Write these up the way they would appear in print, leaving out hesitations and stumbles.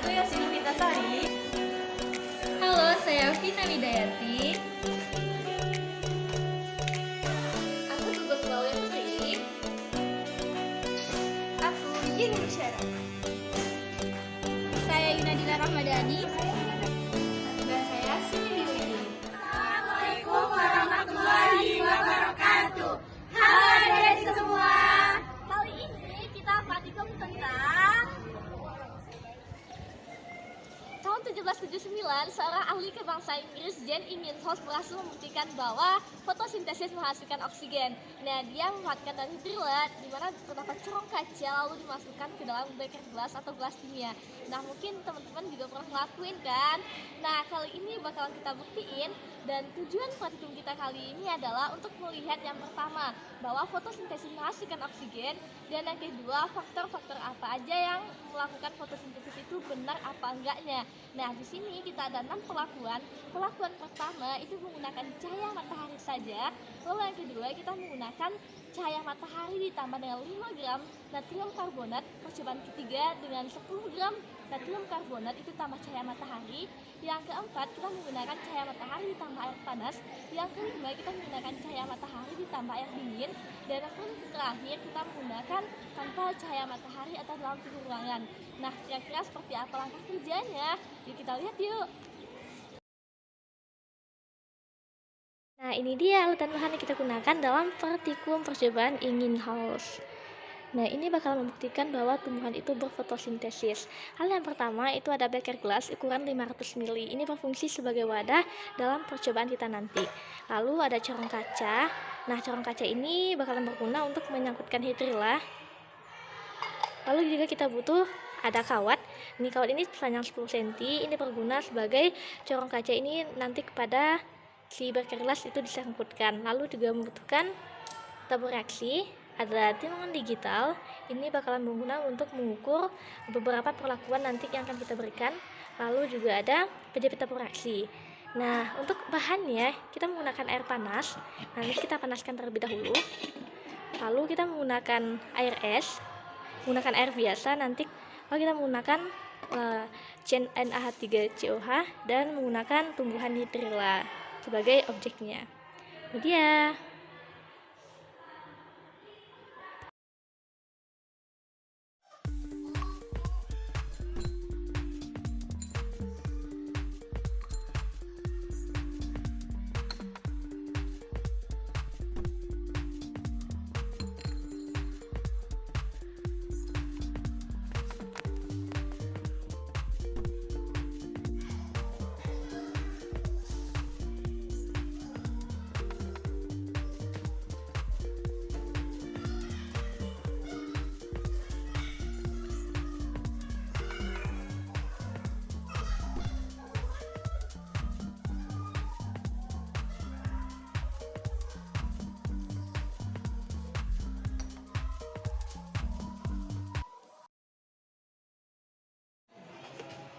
Aku Yasmin Vitasari. Halo, saya Vina Widayati. Aku Tugas Lawe Putri. Aku Yuni Musyara. Saya Yunadila Rahmadani. Dan saya Siti Widi. Assalamualaikum warahmatullahi wabarakatuh. Halo adik-adik semua. Kali ini kita praktikum tentang tahun 1779, seorang ahli kebangsa Inggris Jane Eames berhasil membuktikan bahwa fotosintesis menghasilkan oksigen. Nah, dia memanfaatkan dari hidrilla di mana terdapat corong kaca lalu dimasukkan ke dalam beker gelas atau gelas kimia. Nah, mungkin teman-teman juga pernah ngelakuin kan? Nah, kali ini bakalan kita buktiin, dan tujuan praktikum kita kali ini adalah untuk melihat yang pertama bahwa fotosintesis menghasilkan oksigen, dan yang kedua faktor-faktor apa aja yang melakukan fotosintesis itu benar apa enggaknya. Nah, di sini kita ada 6 perlakuan. Perlakuan pertama itu menggunakan cahaya matahari saja. Lalu yang kedua kita menggunakan cahaya matahari ditambah dengan 5 gram natrium karbonat. Percobaan ketiga dengan 10 gram natrium karbonat itu tambah cahaya matahari. Yang keempat kita menggunakan cahaya matahari ditambah air panas. Yang kelima kita menggunakan cahaya matahari ditambah air dingin. Dan yang terakhir kita menggunakan tanpa cahaya matahari atau dalam suhu ruangan. Nah, kira-kira seperti apa langkah kerjanya? Yuk kita lihat yuk. Nah, ini dia alat dan bahan yang kita gunakan dalam praktikum percobaan Eames. Nah, ini bakal membuktikan bahwa tumbuhan itu berfotosintesis. Hal yang pertama itu ada beker gelas ukuran 500 ml. Ini berfungsi sebagai wadah dalam percobaan kita nanti. Lalu ada corong kaca. Nah, corong kaca ini bakalan berguna untuk menyangkutkan hidrilla. Lalu juga kita butuh ada kawat. Ini kawat ini panjang 10 cm. Ini berguna sebagai corong kaca ini nanti kepada si beker gelas itu disangkutkan. Lalu juga membutuhkan tabur reaksi. Ada timbungan digital, ini bakalan berguna untuk mengukur beberapa perlakuan nanti yang akan kita berikan. Lalu juga ada penjepit tabur reaksi. Nah, untuk bahannya kita menggunakan air panas. Nanti kita panaskan terlebih dahulu. Lalu kita menggunakan air es, menggunakan air biasa nanti. Lalu kita menggunakan CnH3COH dan menggunakan tumbuhan hidrilla sebagai objeknya. Ini dia.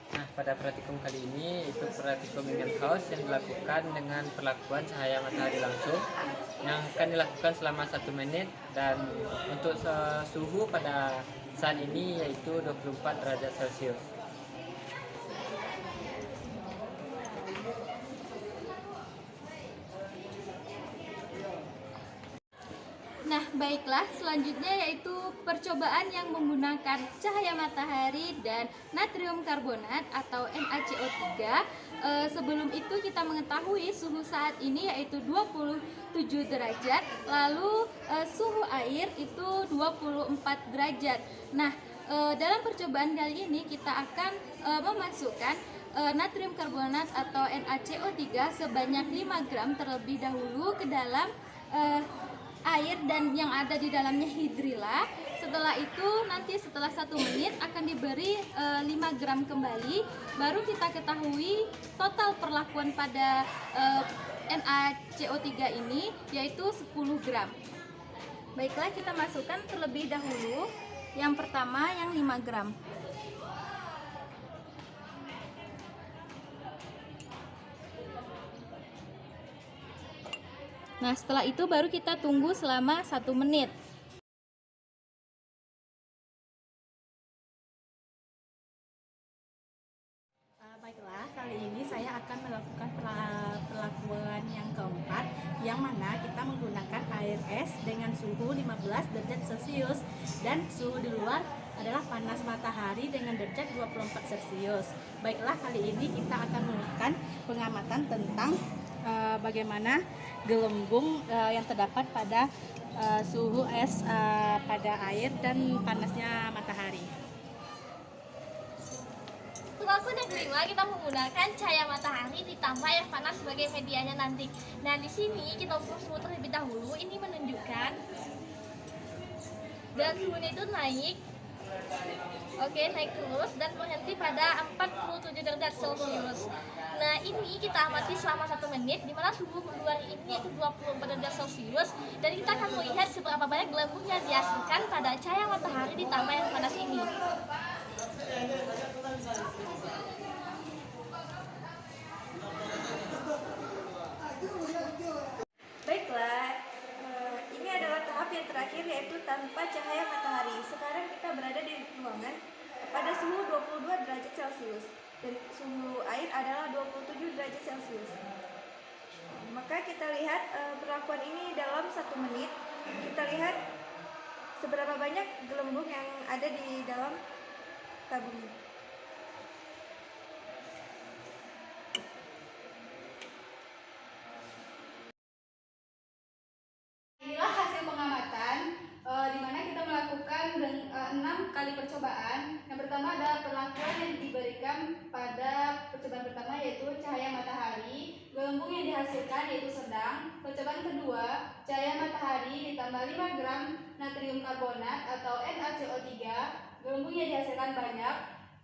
Nah, pada praktikum kali ini itu praktikum Eames yang dilakukan dengan perlakuan cahaya matahari langsung yang akan dilakukan selama 1 menit, dan untuk suhu pada saat ini yaitu 24 derajat Celcius. Nah, baiklah, selanjutnya yaitu percobaan yang menggunakan cahaya matahari dan natrium karbonat atau NaCO3. Sebelum itu kita mengetahui suhu saat ini yaitu 27 derajat, lalu suhu air itu 24 derajat. Nah, dalam percobaan kali ini kita akan memasukkan natrium karbonat atau NaCO3 sebanyak 5 gram terlebih dahulu ke dalam air dan yang ada di dalamnya hidrilla. Setelah itu nanti setelah 1 menit akan diberi 5 gram kembali, baru kita ketahui total perlakuan pada NaCO3 ini yaitu 10 gram. Baiklah, kita masukkan terlebih dahulu yang pertama yang 5 gram. Nah, setelah itu baru kita tunggu selama 1 menit. kali ini saya akan melakukan perlakuan yang keempat, yang mana kita menggunakan air es dengan suhu 15 derajat Celcius dan suhu di luar adalah panas matahari dengan derajat 24 Celcius. Baiklah, kali ini kita akan melakukan pengamatan tentang bagaimana gelembung yang terdapat pada suhu es pada air dan panasnya matahari. Perlakuan yang kelima, kita menggunakan cahaya matahari ditambah air panas sebagai medianya nanti. Nah, di sini kita ukur suhu terlebih dahulu. Ini menunjukkan dan suhunya itu naik. Oke, naik terus dan berhenti pada 47 derajat Celcius. Nah, ini kita amati selama 1 menit, di mana suhu keluar ini yaitu 24 derajat Celcius, dan kita akan melihat seberapa banyak gelembung yang dihasilkan pada cahaya matahari ditambah air panas ini. Baiklah, ini adalah tahap yang terakhir, yaitu tanpa cahaya matahari. Sekarang kita berada di ruangan pada suhu 22 derajat Celcius dan suhu air adalah 27 derajat Celcius. Maka kita lihat perlakuan ini dalam 1 menit. Kita lihat seberapa banyak gelembung yang ada di dalam tabung. Inilah hasil pengamatan di mana kita melakukan 6 kali percobaan. Yang pertama adalah perlakuan yang diberikan pada percobaan pertama, yaitu cahaya matahari. Gelembung yang dihasilkan yaitu sedang. Percobaan kedua, cahaya matahari ditambah 5 gram natrium karbonat atau NaCO3. Gelembung yang dihasilkan banyak.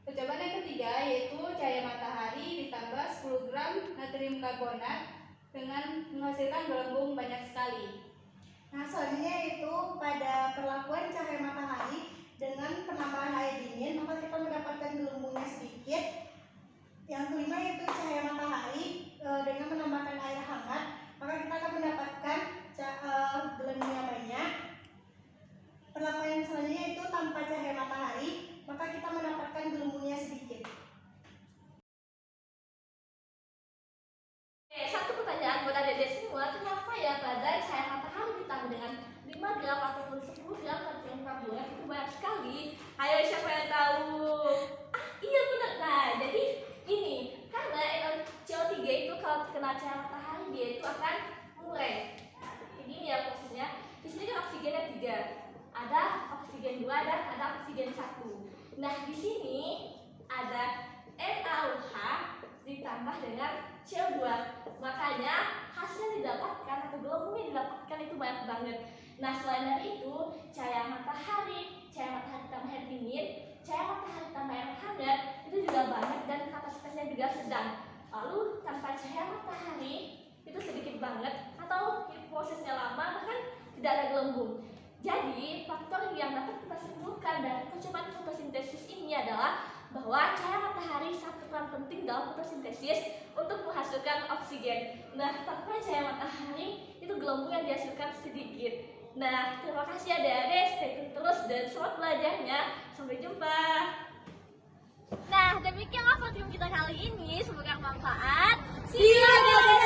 Percobaan yang ketiga yaitu cahaya matahari ditambah 10 gram natrium karbonat dengan menghasilkan gelembung banyak sekali. Nah, selanjutnya itu pada perlakuan cahaya matahari dengan penambahan air dingin, maka kita mendapatkan gelembungnya sedikit. Yang kelima yaitu cahaya matahari dengan menambahkan air hangat, maka kita akan mendapatkan gelembungnya banyak. Perlakuan yang selanjutnya itu tanpa cahaya matahari, maka kita mendapatkan gelembungnya sedikit. Satu pertanyaan buat adik-adik semua, kenapa ya pada cahaya matahari ditambah dengan 5 gram ataupun 10 gram natrium karbonat itu banyak sekali? Ayo, siapa yang tahu? Iya benar. Nah, jadi ini karena NaCO3 itu kalau terkena cahaya matahari dia itu akan mengurai. Nah, ini ya prosesnya. Di sini kan oksigennya 3. Ada oksigen 2 dan ada oksigen 1. Nah, di sini ada NaOH ditambah dengan CO2. Makanya hasil yang didapatkan atau gelembung yang didapatkan itu banyak banget. Nah, selain dari itu, cahaya matahari tambah air dingin, cahaya matahari tambah air hangat itu juga banyak dan kapasitasnya juga sedang. Lalu tanpa cahaya matahari itu sedikit banget atau prosesnya lama, bahkan tidak ada gelembung. Jadi faktor yang dapat kita simpulkan dari percobaan fotosintesis ini adalah bahwa cahaya matahari sangat peran penting dalam fotosintesis untuk menghasilkan oksigen. Nah, tanpa cahaya matahari itu gelembung yang dihasilkan sedikit. Nah, terima kasih adik-adik, stay tune terus dan selamat belajarnya. Sampai jumpa. Nah, demikianlah podcast kita kali ini. Semoga bermanfaat. See you adik-adik.